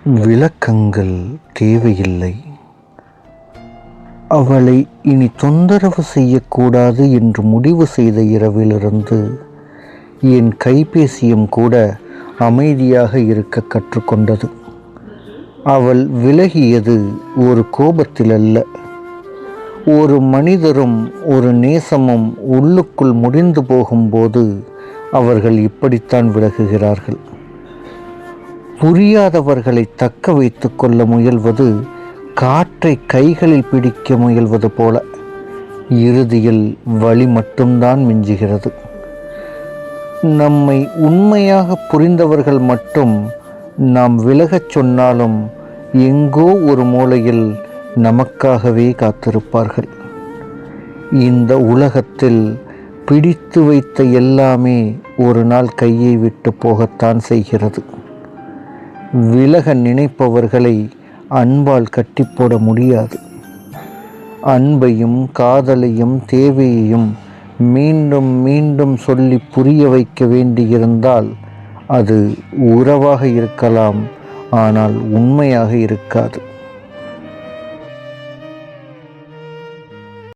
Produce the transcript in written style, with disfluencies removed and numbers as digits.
விளக்கங்கள் தேவையில்லை. அவளை இனி தொந்தரவு செய்யக்கூடாது என்று முடிவு செய்த இரவிலிருந்து என் கைபேசியும் கூட அமைதியாக இருக்க கற்றுக்கொண்டது. அவள் விலகியது ஒரு கோபத்தில் அல்ல. ஒரு மனிதரும் ஒரு நேசமும் உள்ளுக்குள் முடிந்து போகும்போது அவர்கள் இப்படித்தான் விலகுகிறார்கள். புரியாதவர்களை தக்க வைத்து கொள்ள முயல்வது காற்றை கைகளில் பிடிக்க முயல்வது போல. இறுதியில் வலி மட்டும்தான் மிஞ்சுகிறது. நம்மை உண்மையாக புரிந்தவர்கள் மட்டும் நாம் விலகச் சொன்னாலும் எங்கோ ஒரு மூலையில் நமக்காகவே காத்திருப்பார்கள். இந்த உலகத்தில் பிடித்து வைத்த எல்லாமே ஒரு நாள் கையை விட்டு போகத்தான் செய்கிறது. விலக நினைப்பவர்களை அன்பால் கட்டி போட முடியாது. அன்பையும் காதலையும் தேவையையும் மீண்டும் மீண்டும் சொல்லி புரிய வைக்க வேண்டியிருந்தால் அது உறவாக இருக்கலாம், ஆனால் உண்மையாக இருக்காது.